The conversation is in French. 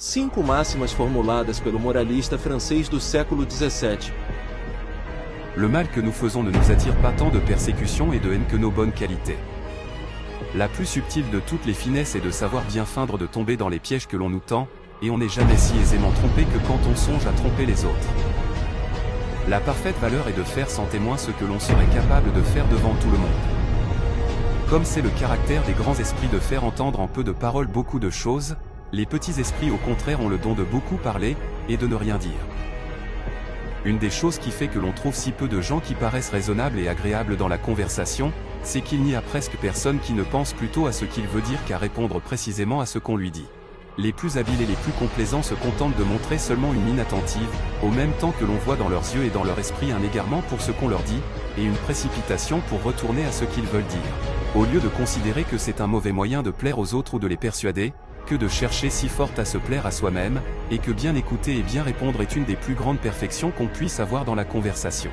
5 máximas formuladas pelo moralista francês do século XVII. Le mal que nous faisons ne nous attire pas tant de persécution et de haine que nos bonnes qualités. La plus subtile de toutes les finesses est de savoir bien feindre de tomber dans les pièges que l'on nous tend, et on n'est jamais si aisément trompé que quand on songe à tromper les autres. La parfaite valeur est de faire sans témoin ce que l'on serait capable de faire devant tout le monde. Comme c'est le caractère des grands esprits de faire entendre en peu de paroles beaucoup de choses, les petits esprits au contraire ont le don de beaucoup parler, et de ne rien dire. Une des choses qui fait que l'on trouve si peu de gens qui paraissent raisonnables et agréables dans la conversation, c'est qu'il n'y a presque personne qui ne pense plutôt à ce qu'il veut dire qu'à répondre précisément à ce qu'on lui dit. Les plus habiles et les plus complaisants se contentent de montrer seulement une mine attentive, au même temps que l'on voit dans leurs yeux et dans leur esprit un égarement pour ce qu'on leur dit, et une précipitation pour retourner à ce qu'ils veulent dire. Au lieu de considérer que c'est un mauvais moyen de plaire aux autres ou de les persuader, que de chercher si fort à se plaire à soi-même, et que bien écouter et bien répondre est une des plus grandes perfections qu'on puisse avoir dans la conversation.